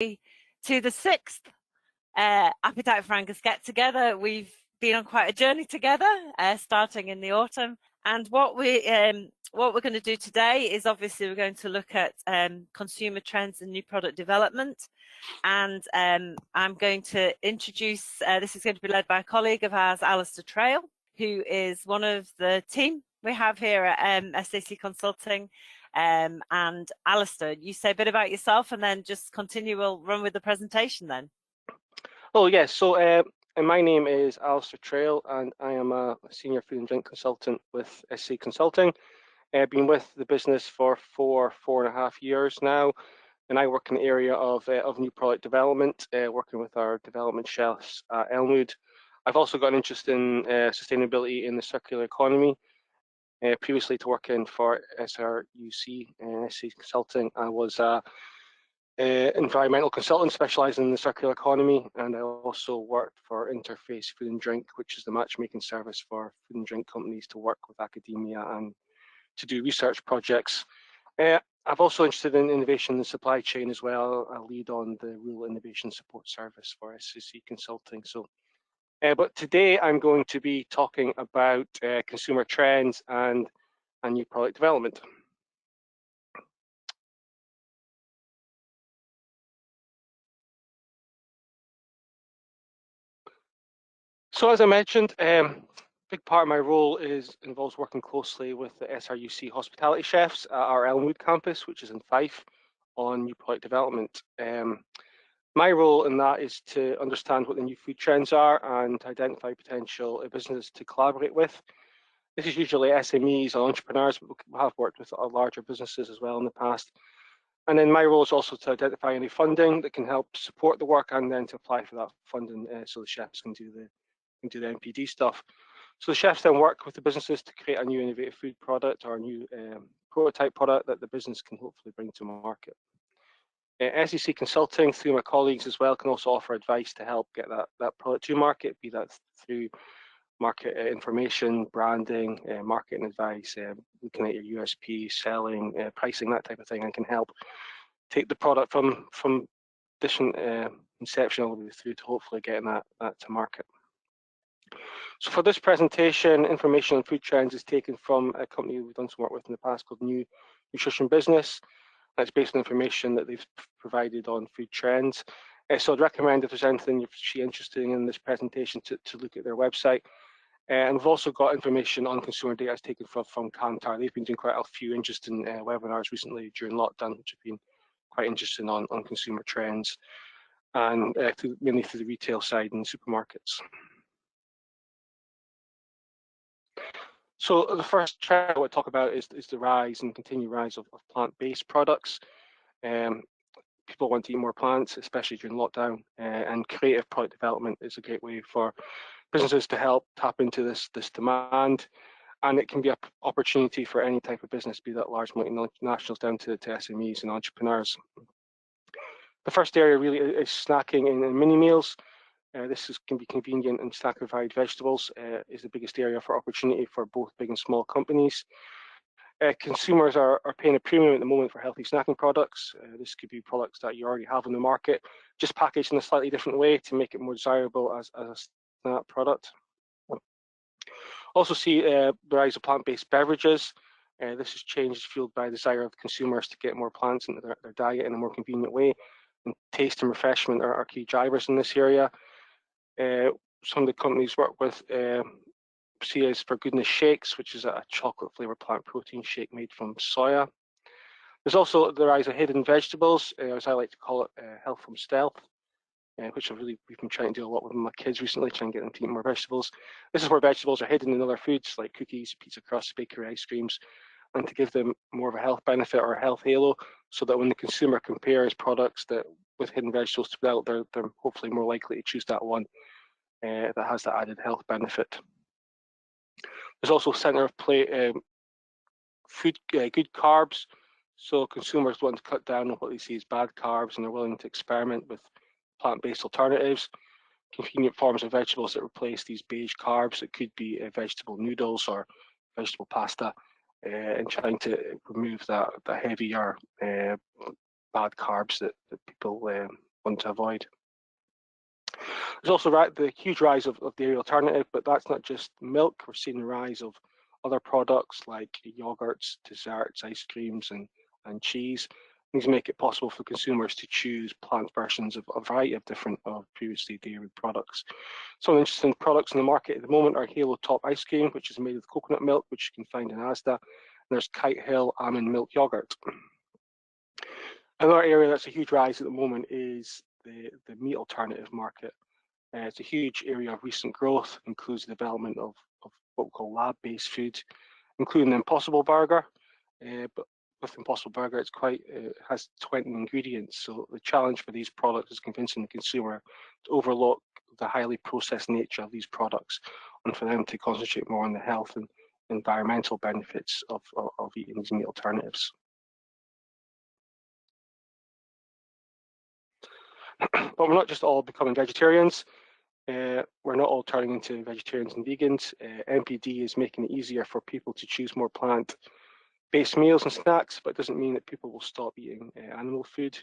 to the sixth Appetite for Angus get together. We've been on quite a journey together, starting in the autumn. And what we're going to do today is obviously we're going to look at consumer trends and new product development. And I'm going to introduce, this is going to be led by a colleague of ours, Alistair Trail, who is one of the team we have here at SAC Consulting. And Alistair, you say a bit about yourself and then just continue. We'll run with the presentation then. Oh yes, so and my name is Alistair Trail and I am a senior food and drink consultant with SC Consulting. I've been with the business for four and a half years now, and I work in the area of new product development, working with our development chefs at Elmwood. I've also got an interest in sustainability in the circular economy. Previously to working for SRUC and SC Consulting, I was environmental consultant specialising in the circular economy, and I also worked for Interface Food and Drink, which is the matchmaking service for food and drink companies to work with academia and to do research projects. I've also interested in innovation in the supply chain as well. I lead on the Rural Innovation Support Service for SCC Consulting. But today I'm going to be talking about consumer trends and new product development. So as I mentioned, a big part of my role involves working closely with the SRUC hospitality chefs at our Elmwood campus, which is in Fife, on new product development. My role in that is to understand what the new food trends are and identify potential businesses to collaborate with. This is usually SMEs or entrepreneurs, but we have worked with larger businesses as well in the past. And then my role is also to identify any funding that can help support the work and then to apply for that funding so the chefs can do the NPD stuff. So the chefs then work with the businesses to create a new innovative food product or a new prototype product that the business can hopefully bring to market. SEC Consulting, through my colleagues as well, can also offer advice to help get that product to market, be that through market information, branding, marketing advice, looking at your USP, selling, pricing, that type of thing, and can help take the product from different inception all the way through to hopefully getting that to market. So for this presentation, information on food trends is taken from a company we've done some work with in the past called New Nutrition Business. That's based on information that they've provided on food trends. So I'd recommend if there's anything you're interested in this presentation to look at their website. And we've also got information on consumer data that's taken from Kantar. They've been doing quite a few interesting webinars recently during lockdown, which have been quite interesting on consumer trends and mainly through the retail side and supermarkets. So the first trend I want to talk about is the rise and continued rise of plant-based products. People want to eat more plants, especially during lockdown, and creative product development is a great way for businesses to help tap into this demand. And it can be an opportunity for any type of business, be that large multinationals down to SMEs and entrepreneurs. The first area really is snacking in mini meals. This can be convenient and snackified vegetables is the biggest area for opportunity for both big and small companies. Consumers are paying a premium at the moment for healthy snacking products. This could be products that you already have on the market, just packaged in a slightly different way to make it more desirable as a snack product. Also see the rise of plant-based beverages. This has changed, fueled by the desire of consumers to get more plants into their diet in a more convenient way. And taste and refreshment are key drivers in this area. Some of the companies work with see as For Goodness Shakes, which is a chocolate flavored plant protein shake made from soya. There's also the rise of hidden vegetables, as I like to call it, health from stealth, which we've been trying to do a lot with my kids recently, trying to get them to eat more vegetables. This is where vegetables are hidden in other foods like cookies, pizza crusts, bakery ice creams, and to give them more of a health benefit or a health halo, so that when the consumer compares products that with hidden vegetables to they're hopefully more likely to choose that one that has that added health benefit. There's also center of plate good carbs. So consumers want to cut down on what they see as bad carbs, and they're willing to experiment with plant-based alternatives, convenient forms of vegetables that replace these beige carbs. It could be vegetable noodles or vegetable pasta, and trying to remove the heavier bad carbs that people want to avoid. There's also the huge rise of dairy alternative, but that's not just milk. We're seeing the rise of other products like yogurts, desserts, ice creams, and cheese. These make it possible for consumers to choose plant versions of a variety of different previously dairy products. Some interesting products in the market at the moment are Halo Top ice cream, which is made with coconut milk, which you can find in Asda. And there's Kite Hill almond milk yogurt. Another area that's a huge rise at the moment is the meat alternative market. It's a huge area of recent growth, includes the development of what we call lab-based food, including the Impossible Burger. But with Impossible Burger, it has 20 ingredients. So the challenge for these products is convincing the consumer to overlook the highly processed nature of these products, and for them to concentrate more on the health and environmental benefits of eating these meat alternatives. But we're not just all becoming vegetarians. We're not all turning into vegetarians and vegans. MPD is making it easier for people to choose more plant-based meals and snacks, but it doesn't mean that people will stop eating animal food.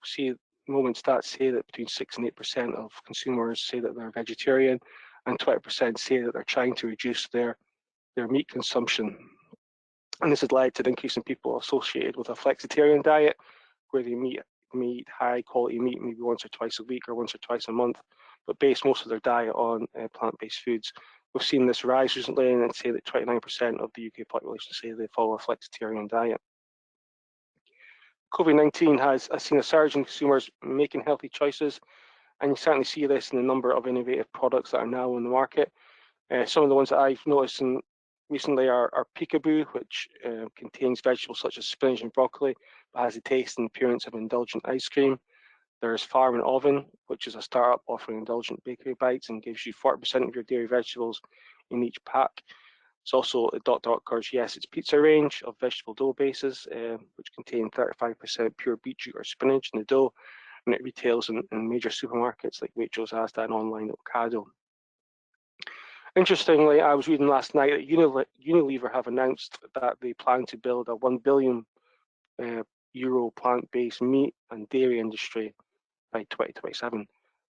See, at the moment, stats say that between 6 and 8% of consumers say that they're vegetarian, and 20% say that they're trying to reduce their meat consumption. And this has led to an increase in people associated with a flexitarian diet, where they eat high quality meat maybe once or twice a week or once or twice a month, but base most of their diet on plant-based foods. We've seen this rise recently, and I'd say that 29% of the UK population say they follow a flexitarian diet. COVID-19 has seen a surge in consumers making healthy choices, and you certainly see this in the number of innovative products that are now on the market. Some of the ones that I've noticed recently are Peekaboo, which contains vegetables such as spinach and broccoli, but has the taste and appearance of indulgent ice cream. There's Farm and Oven, which is a startup offering indulgent bakery bites and gives you 40% of your dairy vegetables in each pack. It's also a Dr. Oetker's Yes It's Pizza range of vegetable dough bases, which contain 35% pure beetroot or spinach in the dough, and it retails in major supermarkets like Waitrose, Asda, and online at Ocado. Interestingly, I was reading last night that Unilever have announced that they plan to build a €1 billion plant-based meat and dairy industry by 2027.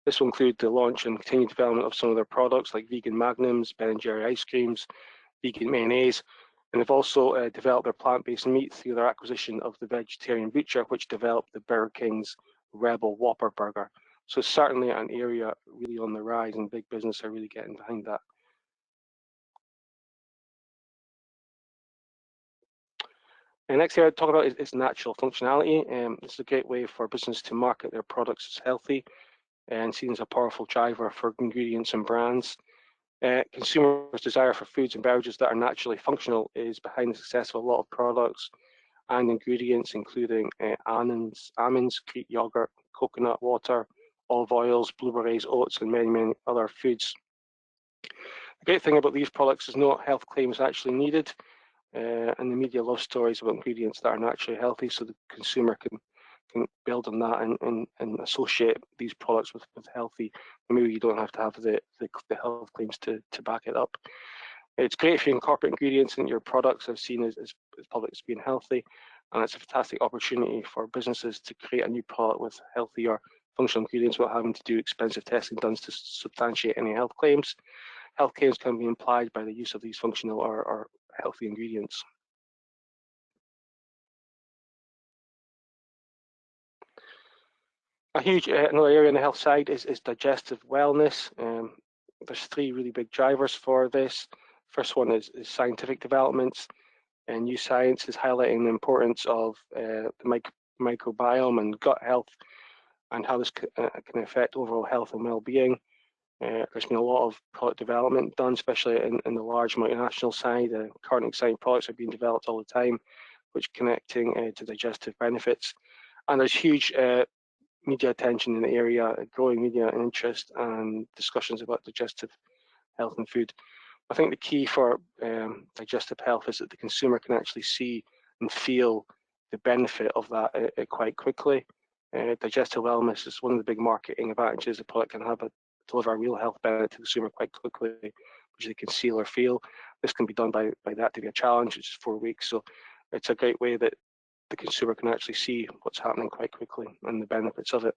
This will include the launch and continued development of some of their products like vegan magnums, Ben & Jerry ice creams, vegan mayonnaise, and they've also developed their plant-based meat through their acquisition of the Vegetarian Butcher, which developed the Burger King's Rebel Whopper burger. So it's certainly an area really on the rise, and big business are really getting behind that. The next area I'd talk about is natural functionality. It's a great way for business to market their products as healthy and seen as a powerful driver for ingredients and brands. Consumers' desire for foods and beverages that are naturally functional is behind the success of a lot of products and ingredients, including almonds, Greek yogurt, coconut water, olive oils, blueberries, oats, and many, many other foods. The great thing about these products is no health claims actually needed, and the media love stories about ingredients that are naturally healthy, so the consumer can build on that and associate these products with healthy. Maybe you don't have to have the health claims to back it up. It's great if you incorporate ingredients in your products as seen as products being healthy, and it's a fantastic opportunity for businesses to create a new product with healthier functional ingredients without having to do expensive testing done to substantiate any health claims. Health claims can be implied by the use of these functional or healthy ingredients. A huge another area on the health side is digestive wellness. There's three really big drivers for this. First one is scientific developments, and new science is highlighting the importance of the microbiome and gut health, and how this can affect overall health and well-being. There's been a lot of product development done, especially in the large multinational side. Current exciting products are being developed all the time, which connecting to digestive benefits. And there's huge media attention in the area, growing media interest and discussions about digestive health and food. I think the key for digestive health is that the consumer can actually see and feel the benefit of that quite quickly. Digestive wellness is one of the big marketing advantages the product can have, deliver a real health benefit to the consumer quite quickly, which they can see or feel. This can be done by that to be a challenge, which is 4 weeks. So it's a great way that the consumer can actually see what's happening quite quickly and the benefits of it.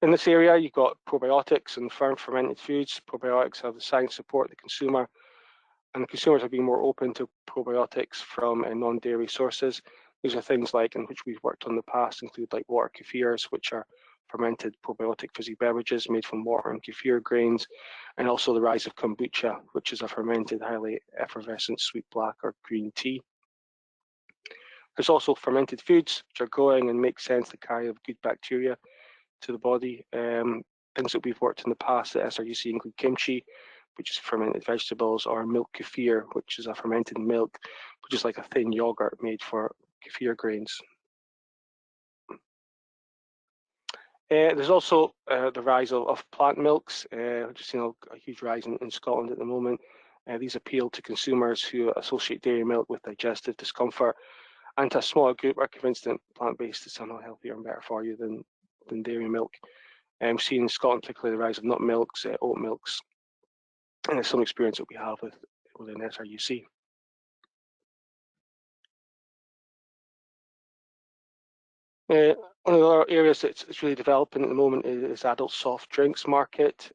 In this area, you've got probiotics and fermented foods. Probiotics have the science support the consumer, and the consumers are being more open to probiotics from non-dairy sources. These are things like, in which we've worked on in the past, include like water kefirs, which are fermented probiotic fizzy beverages made from water and kefir grains, and also the rise of kombucha, which is a fermented, highly effervescent sweet black or green tea. There's also fermented foods, which are growing and make sense to carry good bacteria to the body. Things that we've worked in the past at SRUC include kimchi, which is fermented vegetables, or milk kefir, which is a fermented milk, which is like a thin yogurt made for kefir grains. There's also the rise of plant milks, which is seen a huge rise in Scotland at the moment. These appeal to consumers who associate dairy milk with digestive discomfort, and to a smaller group are convinced that plant-based is somehow healthier and better for you than dairy milk. We've seen in Scotland particularly the rise of nut milks, oat milks, and it's some experience that we have within SRUC. One of the other areas that's really developing at the moment is adult soft drinks market.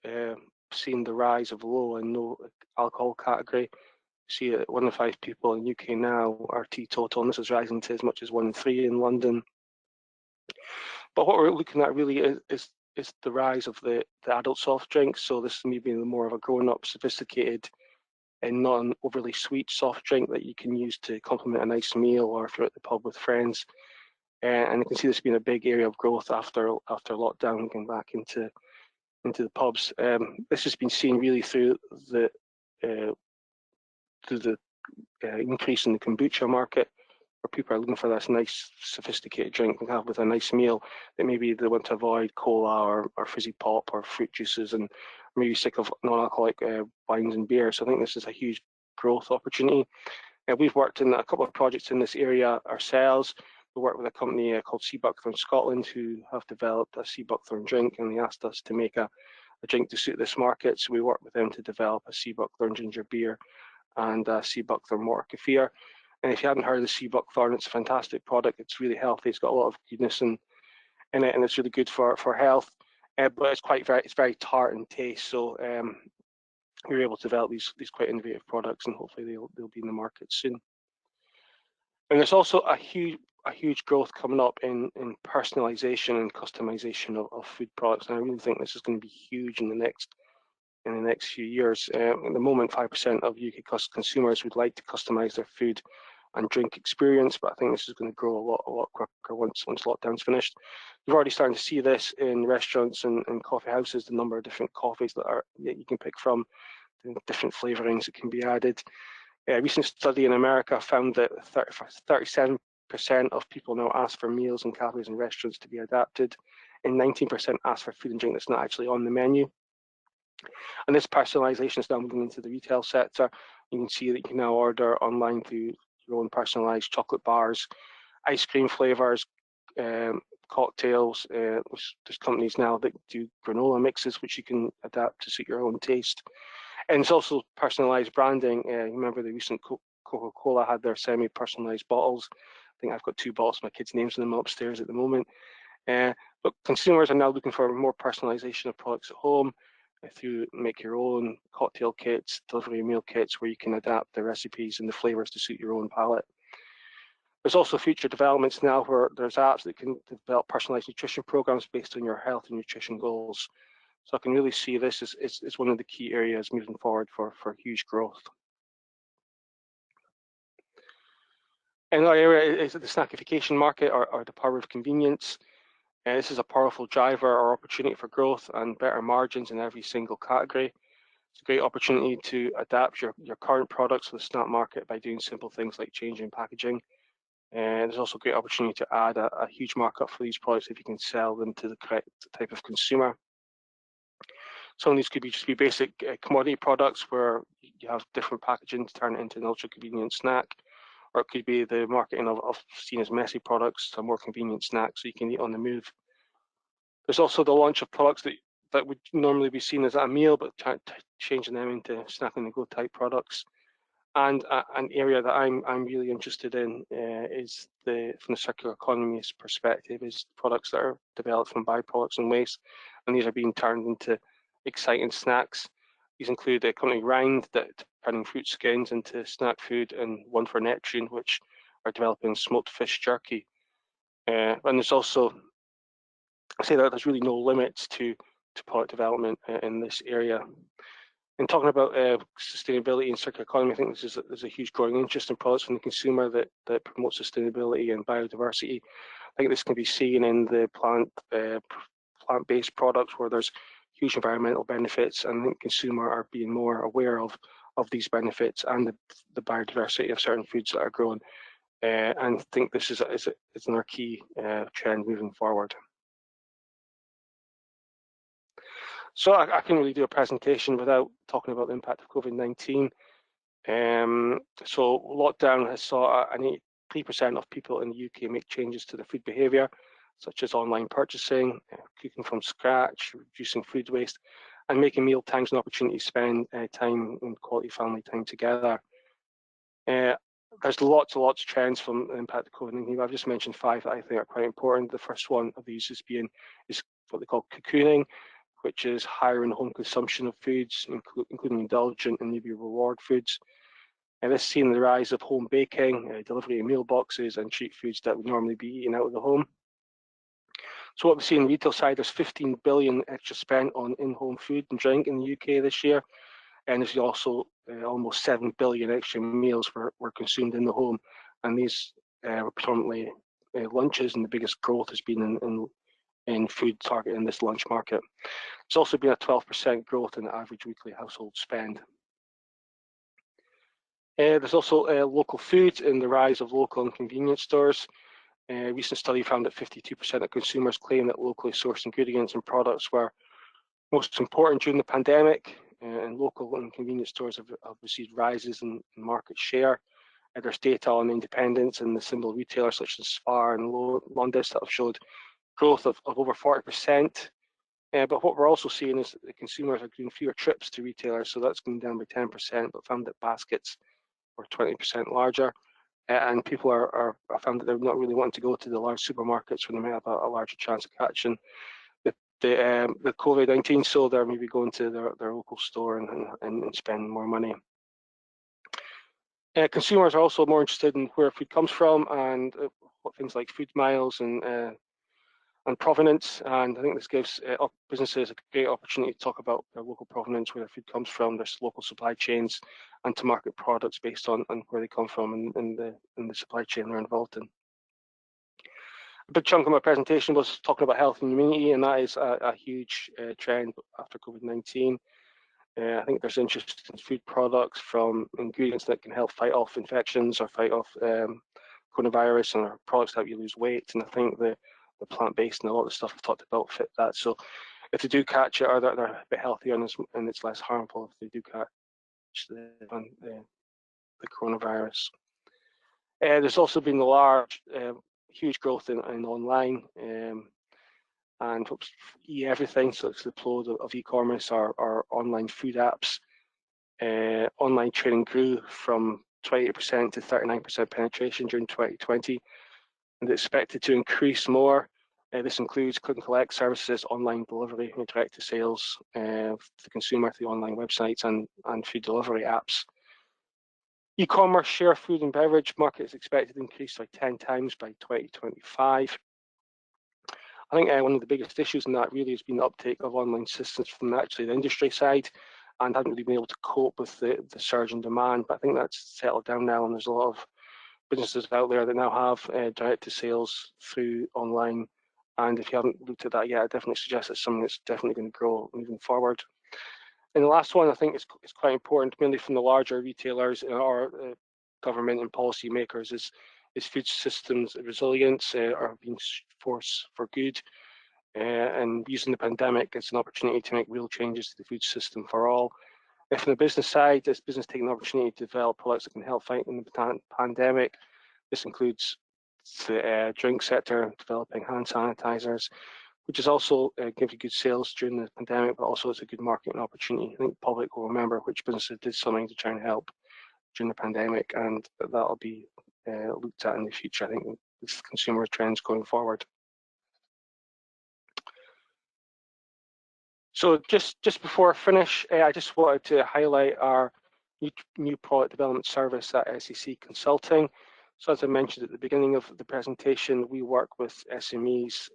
Seeing the rise of low and no alcohol category. See that 1 in 5 people in the UK now are teetotal, and this is rising to as much as 1 in 3 in London. But what we're looking at really is the rise of the adult soft drinks. So this is maybe more of a grown-up, sophisticated, and not an overly sweet soft drink that you can use to complement a nice meal or if you're at the pub with friends. And you can see this being a big area of growth after lockdown, going back into the pubs. This has been seen really through the increase in the kombucha market, where people are looking for this nice, sophisticated drink they can have with a nice meal that maybe they want to avoid cola or fizzy pop or fruit juices, and maybe sick of non-alcoholic wines and beer. So I think this is a huge growth opportunity. We've worked in a couple of projects in this area ourselves. We worked with a company called Sea Buckthorn Scotland, who have developed a sea buckthorn drink, and they asked us to make a drink to suit this market. So we worked with them to develop a sea buckthorn ginger beer and sea buckthorn water kefir. And if you hadn't heard of the sea buckthorn, it's a fantastic product. It's really healthy. It's got a lot of goodness in it, and it's really good for health. But it's very tart in taste. So we were able to develop these quite innovative products, and hopefully they'll be in the market soon. And there's also a huge growth coming up in personalization and customization of food products. And I really think this is going to be huge in the next few years. At the moment, 5% of UK consumers would like to customize their food and drink experience, but I think this is going to grow a lot quicker once lockdown's finished. We've already started to see this in restaurants and coffee houses, the number of different coffees that you can pick from, the different flavorings that can be added. A recent study in America found that 37% of people now ask for meals and cafes and restaurants to be adapted, and 19% ask for food and drink that's not actually on the menu. And this personalization is now moving into the retail sector. You can see that you can now order online through your own personalized chocolate bars, ice cream flavors, cocktails. There's companies now that do granola mixes, which you can adapt to suit your own taste. And it's also personalized branding. Remember the recent Coca-Cola had their semi-personalized bottles. I think I've got 2 bottles with my kids' names in them upstairs at the moment. But consumers are now looking for more personalization of products at home through make your own cocktail kits, delivery meal kits, where you can adapt the recipes and the flavors to suit your own palate. There's also future developments now where there's apps that can develop personalized nutrition programs based on your health and nutrition goals. So I can really see this as one of the key areas moving forward for huge growth. Another area is the snackification market, or the power of convenience. This is a powerful driver or opportunity for growth and better margins in every single category. It's a great opportunity to adapt your current products to the snack market by doing simple things like changing packaging. And there's also a great opportunity to add a huge markup for these products if you can sell them to the correct type of consumer. Some of these could just be basic commodity products where you have different packaging to turn it into an ultra convenient snack, or it could be the marketing of seen as messy products to a more convenient snack so you can eat on the move. There's also the launch of products that would normally be seen as a meal, but changing them into snack on the go type products. And an area that I'm really interested in is from the circular economy's perspective, is products that are developed from byproducts and waste, and these are being turned into exciting snacks. These include a company Rind that turning fruit skins into snack food, and one for Neptune, which are developing smoked fish jerky. And there's also, I say that there's really no limits to product development in this area. And talking about sustainability and circular economy, I think there's a huge growing interest in products from the consumer that promote sustainability and biodiversity. I think this can be seen in the plant-based products where there's huge environmental benefits, and I think consumers are being more aware of these benefits and the biodiversity of certain foods that are grown. And I think this is another key trend moving forward. So I can't really do a presentation without talking about the impact of COVID-19. So lockdown has saw an 83% of people in the UK make changes to their food behaviour, such as online purchasing, cooking from scratch, reducing food waste, and making meal times an opportunity to spend time and quality family time together. There's lots of trends from the impact of COVID-19. I've just mentioned 5 that I think are quite important. The first one of these is what they call cocooning, which is higher in-home consumption of foods, including indulgent and maybe reward foods. And this has seen the rise of home baking, delivery of meal boxes, and cheap foods that would normally be eaten out of the home. So what we see on the retail side, there's 15 billion extra spent on in-home food and drink in the UK this year. And there's also almost 7 billion extra meals were consumed in the home. And these were predominantly lunches, and the biggest growth has been in food targeting this lunch market. There's also been a 12% growth in the average weekly household spend. There's also local food and the rise of local and convenience stores. A recent study found that 52% of consumers claim that locally sourced ingredients and products were most important during the pandemic, and local and convenience stores have received rises in market share. There's data on independents and the symbol retailers such as Spar and Londis that have showed growth of over 40%. But what we're also seeing is that the consumers are doing fewer trips to retailers, so that's going down by 10%, but found that baskets were 20% larger. And people are found that they're not really wanting to go to the large supermarkets when they may have a larger chance of catching the COVID-19, so they're maybe going to their local store and spend more money. Consumers are also more interested in where food comes from and what things like food miles and provenance, and I think this gives businesses a great opportunity to talk about their local provenance, where their food comes from, their local supply chains, and to market products based on where they come from and the supply chain they're involved in. A big chunk of my presentation was talking about health and immunity, and that is a huge trend after COVID-19. I think there's interest in food products from ingredients that can help fight off infections or fight off coronavirus, and products that help you lose weight. And I think the plant-based and a lot of the stuff I've talked about fit that. So if they do catch it, or they're a bit healthier and it's less harmful if they do catch the coronavirus. There's also been a huge growth in online and everything. So it's the flow of e-commerce or online food apps. Online training grew from 28% to 39% penetration during 2020, and it's expected to increase more. This includes click and collect services, online delivery, and direct to sales for the consumer through online websites and food delivery apps. E-commerce share food and beverage market is expected to increase by 10 times by 2025. I think one of the biggest issues in that really has been the uptake of online systems from actually the industry side, and haven't really been able to cope with the surge in demand. But I think that's settled down now, and there's a lot of businesses out there that now have direct to sales through online. And if you haven't looked at that yet, I definitely suggest it's something that's definitely going to grow moving forward. And the last one I think is quite important, mainly from the larger retailers or government and policy makers, is food systems resilience are being forced for good. And using the pandemic as an opportunity to make real changes to the food system for all. From the business side, this business taking the opportunity to develop products that can help fight in the pandemic. This includes the drink sector, developing hand sanitizers, which is also gives you good sales during the pandemic, but also it's a good marketing opportunity. I think the public will remember which businesses did something to try and help during the pandemic, and that'll be looked at in the future. I think with consumer trends going forward. So just before I finish, I just wanted to highlight our new product development service at SEC Consulting. So as I mentioned at the beginning of the presentation, we work with SMEs,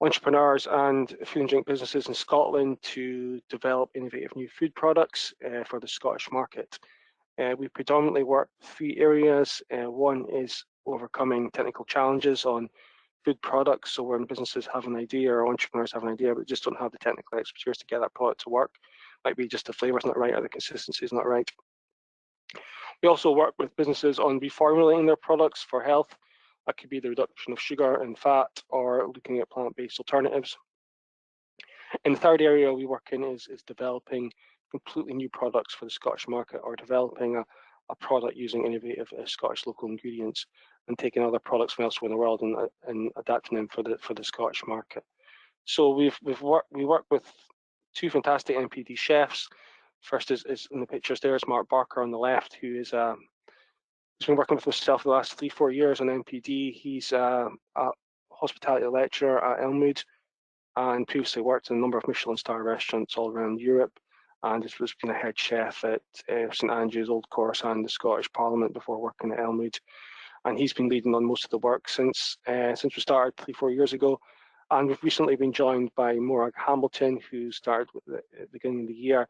entrepreneurs and food and drink businesses in Scotland to develop innovative new food products for the Scottish market. We predominantly work three areas. One is overcoming technical challenges on food products. So when businesses have an idea or entrepreneurs have an idea but just don't have the technical expertise to get that product to work, might be just the flavor's not right or the consistency is not right. We also work with businesses on reformulating their products for health. That could be the reduction of sugar and fat or looking at plant-based alternatives. And the third area we work in is developing completely new products for the Scottish market, or developing a product using innovative Scottish local ingredients and taking other products from elsewhere in the world and adapting them for the Scottish market. So we work with two fantastic NPD chefs. First is in the pictures there is Mark Barker on the left, who is he's been working with myself for the last 3-4 years on NPD. He's a hospitality lecturer at Elmwood and previously worked in a number of Michelin star restaurants all around Europe, and has been a head chef at St Andrews, Old Course and the Scottish Parliament before working at Elmwood. And he's been leading on most of the work since we started 3-4 years ago. And we've recently been joined by Morag Hamilton, who started at the beginning of the year,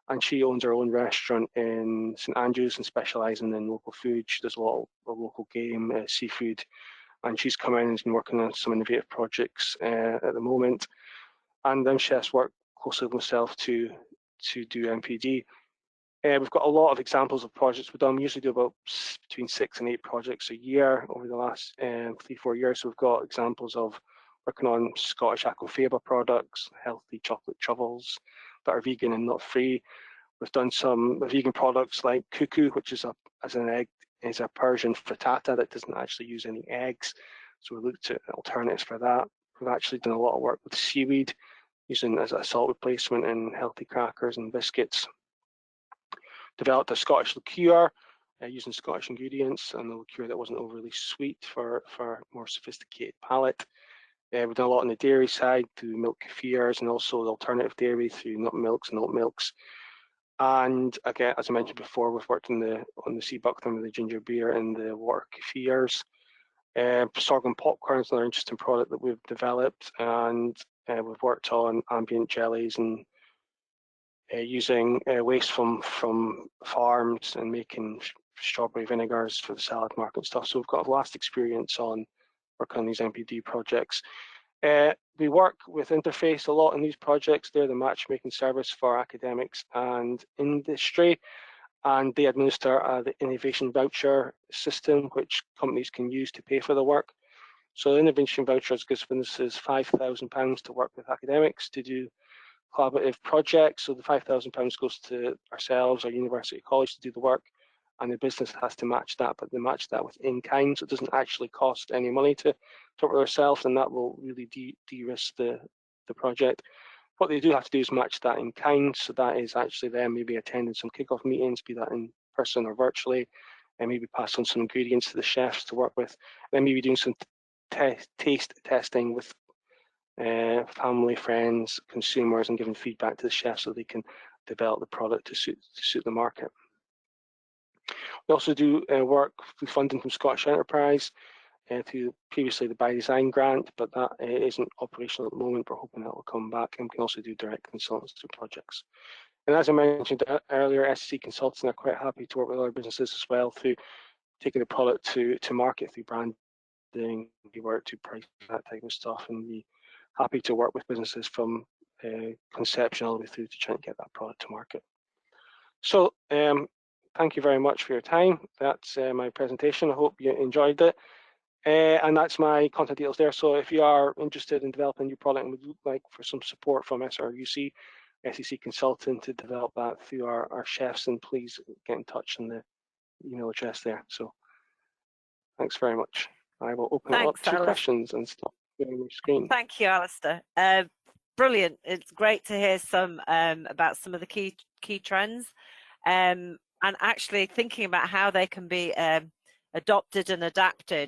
and she owns her own restaurant in St Andrews and specialising in local food. She does a lot of local game, seafood, and she's come in and has been working on some innovative projects at the moment. And them chefs work closely with myself to do NPD. We've got a lot of examples of projects we've done. We usually do about between 6 and 8 projects a year over the last 3-4 years. So we've got examples of working on Scottish aquafaba products, healthy chocolate truffles that are vegan and nut free. We've done some vegan products like cuckoo, which is a Persian frittata that doesn't actually use any eggs. So we looked at alternatives for that. We've actually done a lot of work with seaweed, using as a salt replacement in healthy crackers and biscuits. Developed a Scottish liqueur using Scottish ingredients, and a liqueur that wasn't overly sweet for a more sophisticated palate. We've done a lot on the dairy side through milk kefirs, and also the alternative dairy through nut milks and oat milks. And again, as I mentioned before, we've worked on the sea buckthorn with the ginger beer and the water kefirs. Sorghum popcorn is another interesting product that we've developed, and we've worked on ambient jellies and using waste from farms and making strawberry vinegars for the salad market and stuff. So we've got a vast experience on working on these NPD projects. We work with Interface a lot in these projects. They're the matchmaking service for academics and industry, and they administer the innovation voucher system, which companies can use to pay for the work. So the innovation vouchers gives businesses £5,000 to work with academics to do collaborative projects. So the £5,000 goes to ourselves, our university college, to do the work, and the business has to match that, but they match that with in-kind, so it doesn't actually cost any money to work with ourselves, and that will really de-risk the project. What they do have to do is match that in kind, so that is actually them maybe attending some kickoff meetings, be that in person or virtually, and maybe pass on some ingredients to the chefs to work with, and then maybe doing some taste testing with family, friends, consumers, and giving feedback to the chefs so they can develop the product to suit the market. We also do work with funding from Scottish Enterprise through previously the By Design grant, but that isn't operational at the moment. We're hoping that will come back, and we can also do direct consultants to projects. And as I mentioned earlier, SEC Consulting are quite happy to work with other businesses as well through taking the product to market through branding, we work to price, that type of stuff, and be happy to work with businesses from conception all the way through to try and get that product to market. So thank you very much for your time. That's my presentation. I hope you enjoyed it. And that's my contact details there. So if you are interested in developing a new product and would like for some support from SRUC, SEC Consulting to develop that through our chefs, and please get in touch on the email address there. So thanks very much. I will open it up to questions and stop sharing your screen. Thank you, Alistair. Brilliant. It's great to hear some about some of the key trends. and actually thinking about how they can be adopted and adapted